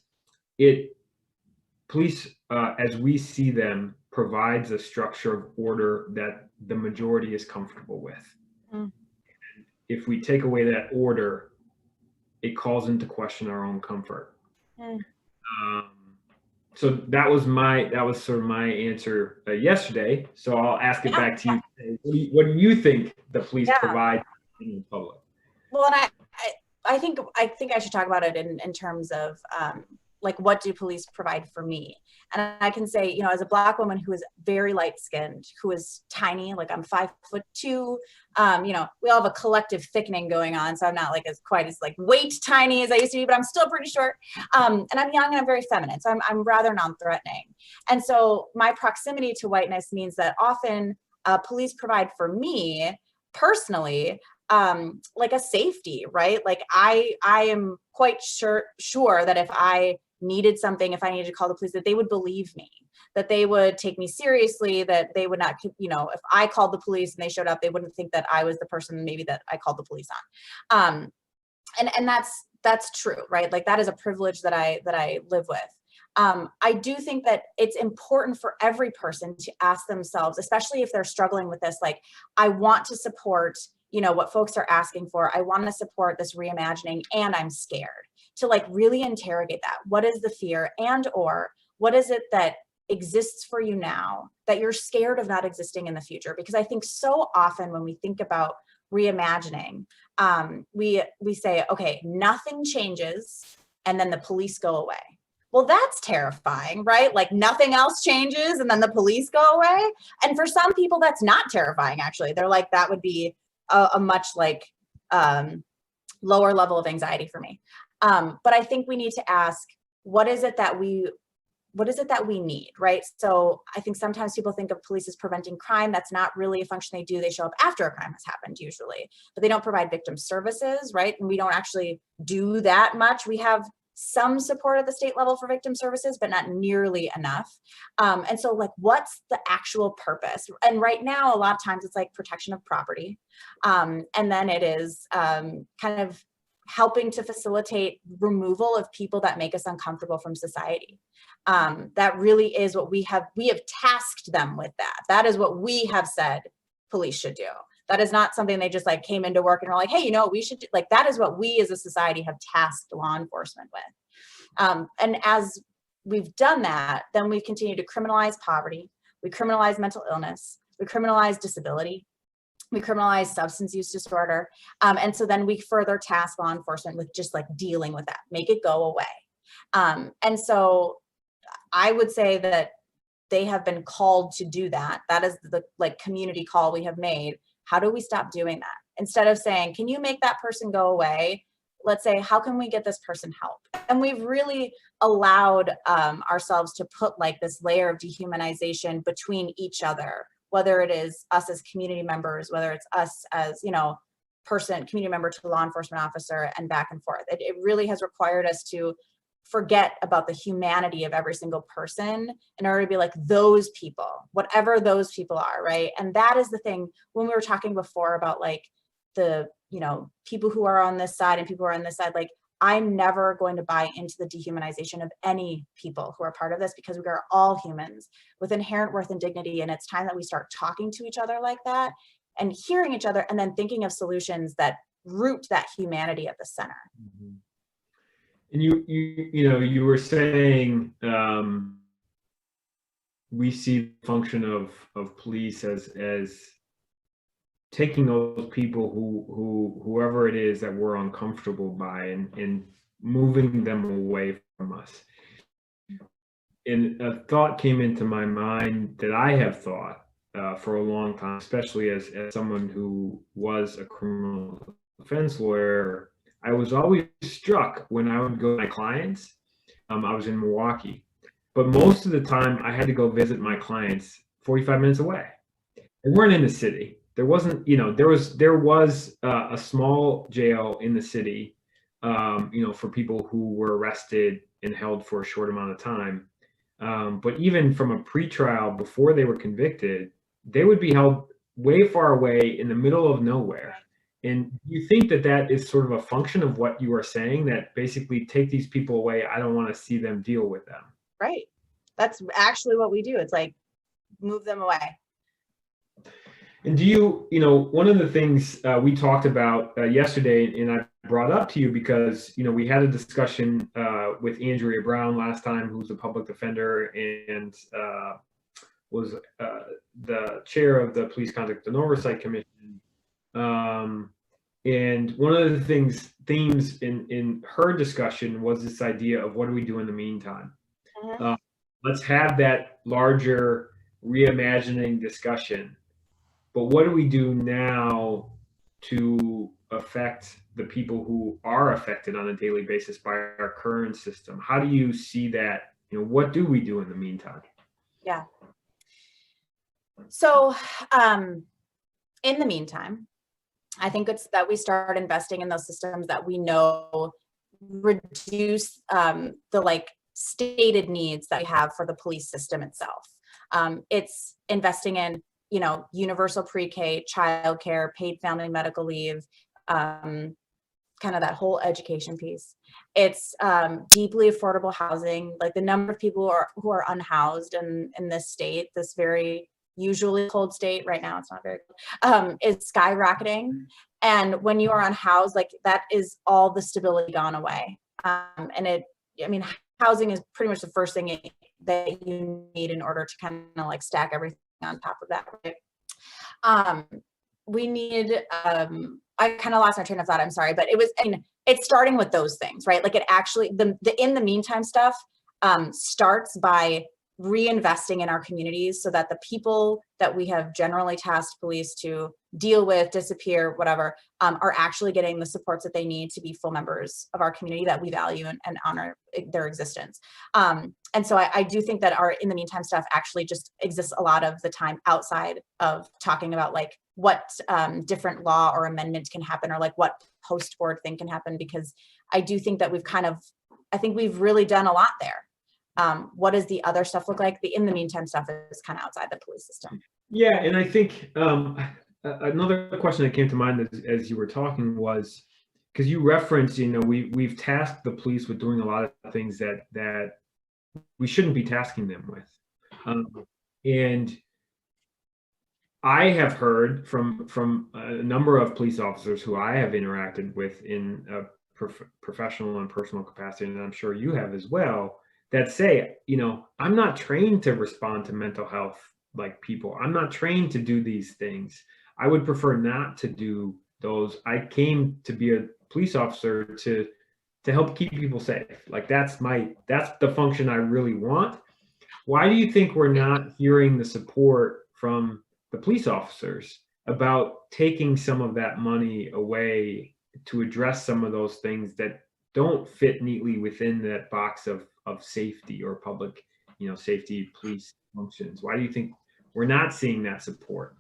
police, as we see them, provides a structure of order that the majority is comfortable with. Mm. If we take away that order, it calls into question our own comfort. Mm. So that was sort of my answer yesterday. So I'll ask it back to you. What do you think the police provide in the public? Well, and I think I should talk about it in terms of like, what do police provide for me? And I can say, you know, as a Black woman who is very light skinned, who is tiny, like I'm 5'2", you know, we all have a collective thickening going on. So I'm not like quite as like weight tiny as I used to be, but I'm still pretty short. And I'm young and I'm very feminine. So I'm rather non-threatening. And so my proximity to whiteness means that often police provide for me personally, like a safety, right? Like I am quite sure that if I needed something, if I needed to call the police, that they would believe me, that they would take me seriously, that they would not, you know, if I called the police and they showed up, they wouldn't think that I was the person maybe that I called the police on. And that's true, right? Like that is a privilege that I live with. I do think that it's important for every person to ask themselves, especially if they're struggling with this, like, I want to support, you know, what folks are asking for. I want to support this reimagining and I'm scared, to like really interrogate that. What is the fear, and or what is it that exists for you now that you're scared of not existing in the future? Because I think so often when we think about reimagining, we say, okay, nothing changes and then the police go away. Well, that's terrifying, right? Like nothing else changes and then the police go away. And for some people, that's not terrifying, actually. They're like, that would be a much like lower level of anxiety for me. But I think we need to ask, what is it that we need, right? So I think sometimes people think of police as preventing crime. That's not really a function they do. They show up after a crime has happened usually, but they don't provide victim services, right? And we don't actually do that much. We have some support at the state level for victim services, but not nearly enough. And so like, what's the actual purpose? And right now, a lot of times it's like protection of property. And then it is kind of helping to facilitate removal of people that make us uncomfortable from society. That really is what we have tasked them with that. That is what we have said police should do. That is not something they just like came into work and were like, hey, you know what we should do? Like, that is what we as a society have tasked law enforcement with. And as we've done that, then we've continued to criminalize poverty. We criminalize mental illness. We criminalize disability. We criminalize substance use disorder. And so then we further task law enforcement with just like dealing with that, make it go away. And so I would say that they have been called to do that. That is the like community call we have made. How do we stop doing that? Instead of saying, can you make that person go away? Let's say, how can we get this person help? And we've really allowed ourselves to put like this layer of dehumanization between each other, whether it is us as community members, whether it's us as, you know, community member to law enforcement officer, and back and forth. It really has required us to forget about the humanity of every single person in order to be like those people, whatever those people are, right? And that is the thing, when we were talking before about like the, you know, people who are on this side and people who are on this side, like I'm never going to buy into the dehumanization of any people who are part of this, because we are all humans with inherent worth and dignity. And it's time that we start talking to each other like that and hearing each other, and then thinking of solutions that root that humanity at the center. Mm-hmm. And you were saying we see the function of police as taking those people whoever it is that we're uncomfortable by and moving them away from us. And a thought came into my mind that I have thought for a long time, especially as someone who was a criminal defense lawyer. I was always struck when I would go to my clients. I was in Milwaukee, but most of the time I had to go visit my clients 45 minutes away. They weren't in the city. There wasn't, you know, there was a small jail in the city, you know, for people who were arrested and held for a short amount of time. But even from a pretrial before they were convicted, they would be held way far away in the middle of nowhere. And do you think that that is sort of a function of what you are saying, that basically take these people away, I don't want to see them deal with them? Right. That's actually what we do. It's like, move them away. And do one of the things we talked about yesterday, and I brought up to you because, we had a discussion with Andrea Brown last time, who's the public defender and was the chair of the Police Conduct and Oversight Commission. And one of the themes in her discussion was this idea of what do we do in the meantime? Mhm. Let's have that larger reimagining discussion. But what do we do now to affect the people who are affected on a daily basis by our current system? How do you see that? What do we do in the meantime? Yeah. So in the meantime, I think it's that we start investing in those systems that we know reduce the stated needs that we have for the police system itself. It's investing in, universal pre-K, childcare, paid family medical leave, kind of that whole education piece. It's deeply affordable housing. Like the number of people who are unhoused in this state, this very usually cold state right now, it's not very cold, is skyrocketing. And when you are unhoused, that is all the stability gone away. Housing is pretty much the first thing that you need in order to kind of stack everything on top of that, right? We need, I kind of lost my train of thought, I'm sorry, but it's starting with those things, right? It actually, the in the meantime stuff starts by reinvesting in our communities so that the people that we have generally tasked police to deal with, disappear, whatever, are actually getting the supports that they need to be full members of our community that we value and honor their existence. And so I do think that our in the meantime stuff actually just exists a lot of the time outside of talking about what different law or amendment can happen, or what post-board thing can happen, because I do think that I think we've really done a lot there. What does the other stuff look like? The in the meantime stuff is kind of outside the police system. Yeah, and I think another question that came to mind as you were talking was, because you referenced, we've tasked the police with doing a lot of things that we shouldn't be tasking them with, and I have heard from a number of police officers who I have interacted with in a professional and personal capacity, and I'm sure you have as well, that say, I'm not trained to respond to mental health like people. I'm not trained to do these things. I would prefer not to do those. I came to be a police officer to help keep people safe. That's the function I really want. Why do you think we're not hearing the support from the police officers about taking some of that money away to address some of those things that don't fit neatly within that box of safety or public, safety police functions? Why do you think we're not seeing that support?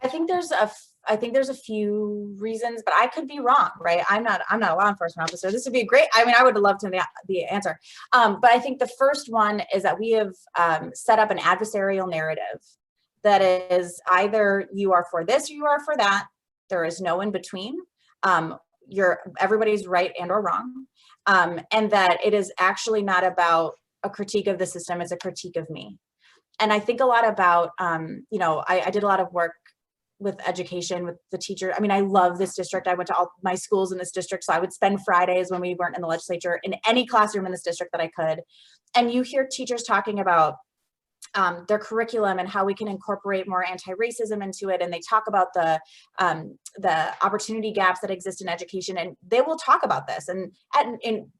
I think there's a few reasons, but I could be wrong, right? I'm not a law enforcement officer. This would be great. I would love to know the answer. But I think the first one is that we have set up an adversarial narrative that is either you are for this or you are for that. There is no in between. Everybody's right and or wrong. And that it is actually not about a critique of the system, it's a critique of me. And I think a lot about, I did a lot of work with education, with the teacher. I love this district. I went to all my schools in this district. So I would spend Fridays when we weren't in the legislature in any classroom in this district that I could. And you hear teachers talking about their curriculum and how we can incorporate more anti-racism into it. And they talk about the opportunity gaps that exist in education, and they will talk about this. And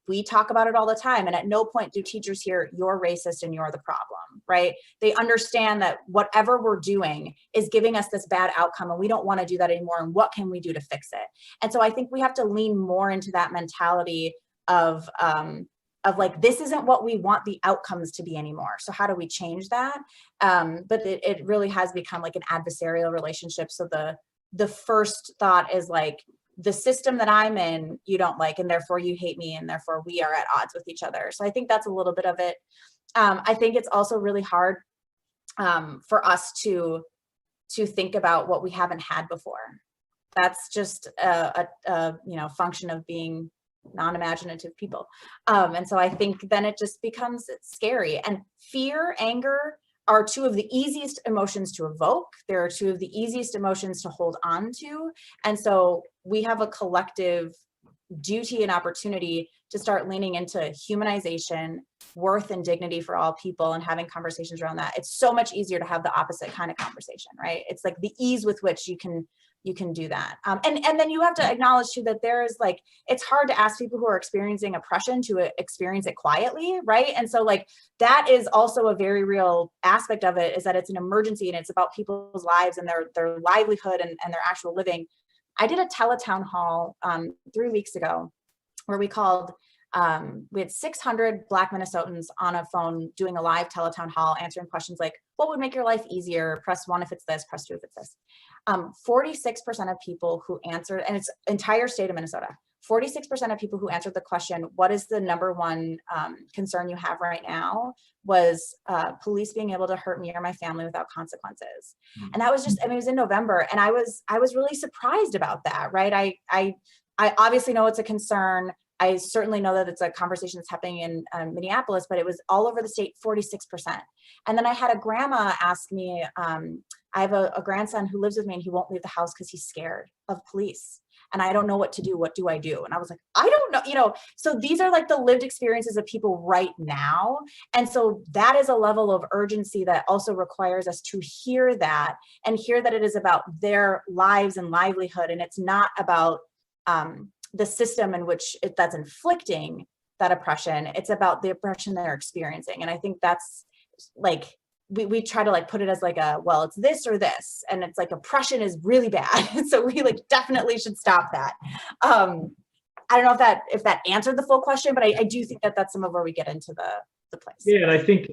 we talk about it all the time. And at no point do teachers hear you're racist and you're the problem, right? They understand that whatever we're doing is giving us this bad outcome, and we don't want to do that anymore. And what can we do to fix it? And so I think we have to lean more into that mentality of this isn't what we want the outcomes to be anymore. So how do we change that? But it really has become an adversarial relationship. So the first thought is the system that I'm in, you don't like, and therefore you hate me, and therefore we are at odds with each other. So I think that's a little bit of it. I think it's also really hard for us to think about what we haven't had before. that's just a function of being non-imaginative people. And so I think then it just becomes scary. And fear, anger are two of the easiest emotions to evoke. They're two of the easiest emotions to hold on to. And so we have a collective duty and opportunity to start leaning into humanization, worth and dignity for all people, and having conversations around that. It's so much easier to have the opposite kind of conversation, right? It's like the ease with which you can do that. And then you have to acknowledge too that there is like, it's hard to ask people who are experiencing oppression to experience it quietly, right? And so like, that is also a very real aspect of it, is that it's an emergency and it's about people's lives and their livelihood and their actual living. I did a teletown hall 3 weeks ago where we had 600 Black Minnesotans on a phone doing a live teletown hall, answering questions like, what would make your life easier? Press 1 if it's this, press 2 if it's this. 46% of people who answered, and it's entire state of Minnesota, 46% of people who answered the question, what is the number one concern you have right now, was police being able to hurt me or my family without consequences. And that was just, I mean, it was in November, and I was really surprised about that, right? I obviously know it's a concern. I certainly know that it's a conversation that's happening in Minneapolis, but it was all over the state, 46%. And then I had a grandma ask me, I have a grandson who lives with me and he won't leave the house because he's scared of police. And I don't know what to do. What do I do? And I was like, I don't know, so these are like the lived experiences of people right now. And so that is a level of urgency that also requires us to hear that and hear that it is about their lives and livelihood. And it's not about the system in which that's inflicting that oppression. It's about the oppression they're experiencing. And I think that's like, we try to like put it as like well, it's this or this. And it's like oppression is really bad. So we like definitely should stop that. I don't know if that answered the full question, but I do think that that's some of where we get into the place. Yeah, and I think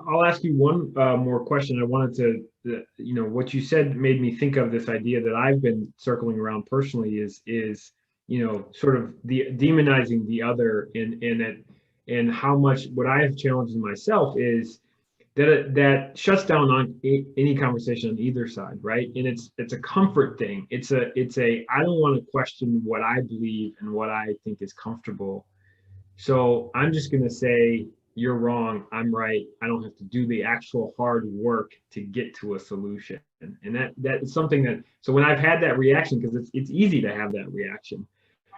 I'll ask you one more question. I wanted to, what you said made me think of this idea that I've been circling around personally is sort of the demonizing the other and how much what I have challenged in myself is that shuts down on any conversation on either side, right? And it's a comfort thing. It's a I don't want to question what I believe and what I think is comfortable. So I'm just going to say, you're wrong, I'm right. I don't have to do the actual hard work to get to a solution. And that is something that, so when I've had that reaction, because it's easy to have that reaction,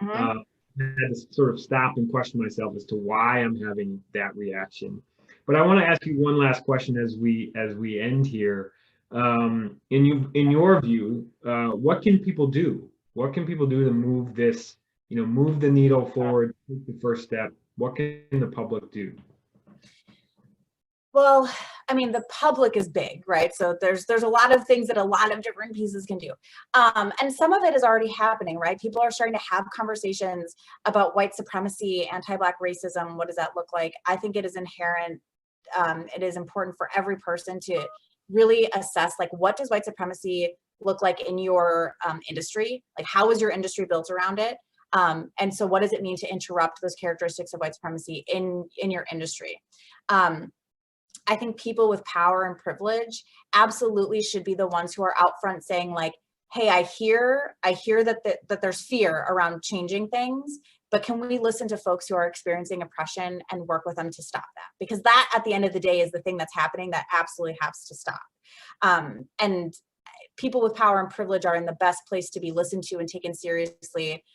I had to sort of stop and question myself as to why I'm having that reaction. But I want to ask you one last question as we end here. In your view, what can people do? What can people do to move this, move the needle forward, take the first step? What can the public do? Well, I mean, the public is big, right? So there's a lot of things that a lot of different pieces can do. And some of it is already happening, right? People are starting to have conversations about white supremacy, anti-Black racism. What does that look like? I think it is inherent. It is important for every person to really assess, like, what does white supremacy look like in your industry? Like, how is your industry built around it? And so what does it mean to interrupt those characteristics of white supremacy in your industry? I think people with power and privilege absolutely should be the ones who are out front saying, like, hey, I hear that there's fear around changing things, but can we listen to folks who are experiencing oppression and work with them to stop that? Because that, at the end of the day, is the thing that's happening that absolutely has to stop. And people with power and privilege are in the best place to be listened to and taken seriously,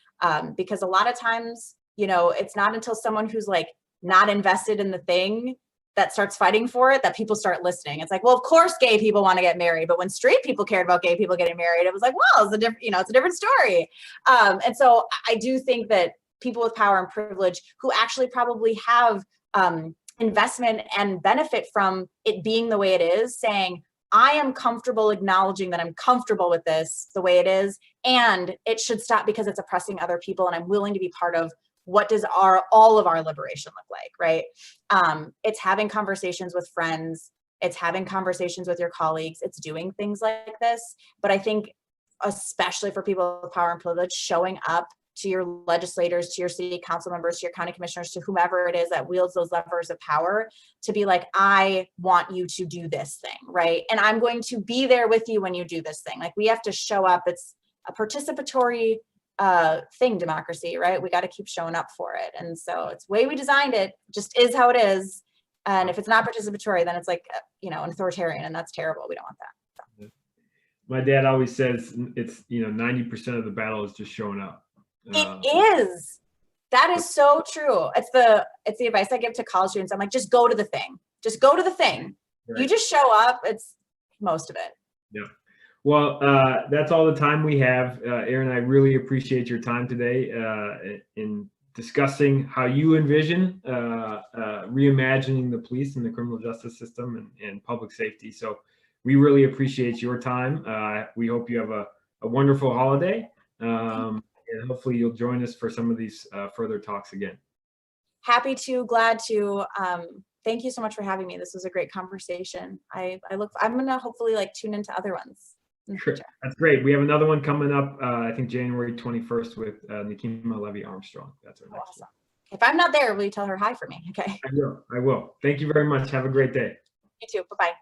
because a lot of times, it's not until someone who's like not invested in the thing that starts fighting for it that people start listening. It's like, well, of course gay people want to get married, but when straight people cared about gay people getting married, it was like, well, it's a different story. And so I do think that people with power and privilege who actually probably have investment and benefit from it being the way it is, saying, I am comfortable acknowledging that I'm comfortable with this the way it is, and it should stop because it's oppressing other people, and I'm willing to be part of what does all of our liberation look like, right? It's having conversations with friends, it's having conversations with your colleagues, it's doing things like this. But I think, especially for people with power and privilege, showing up to your legislators, to your city council members, to your county commissioners, to whomever it is that wields those levers of power, to be like, I want you to do this thing, right? And I'm going to be there with you when you do this thing. Like, we have to show up. It's a participatory thing, democracy, right? We got to keep showing up for it. And so it's the way we designed it, just is how it is. And if it's not participatory, then it's like, an authoritarian, and that's terrible. We don't want that. So. My dad always says it's, 90% of the battle is just showing up. It is. That is so true. It's the advice I give to college students. I'm like, just go to the thing. Just go to the thing. Right. You just show up. It's most of it. Yeah. Well, that's all the time we have. Erin, I really appreciate your time today in discussing how you envision reimagining the police and the criminal justice system and public safety. So we really appreciate your time. We hope you have a wonderful holiday. And hopefully you'll join us for some of these further talks again. Happy to, glad to. Thank you so much for having me. This was a great conversation. I'm gonna hopefully tune into other ones. Sure. That's great. We have another one coming up, I think January 21st with Nikema Levy-Armstrong. That's our next one. If I'm not there, will you tell her hi for me? Okay. I will. Thank you very much. Have a great day. You too. Bye-bye.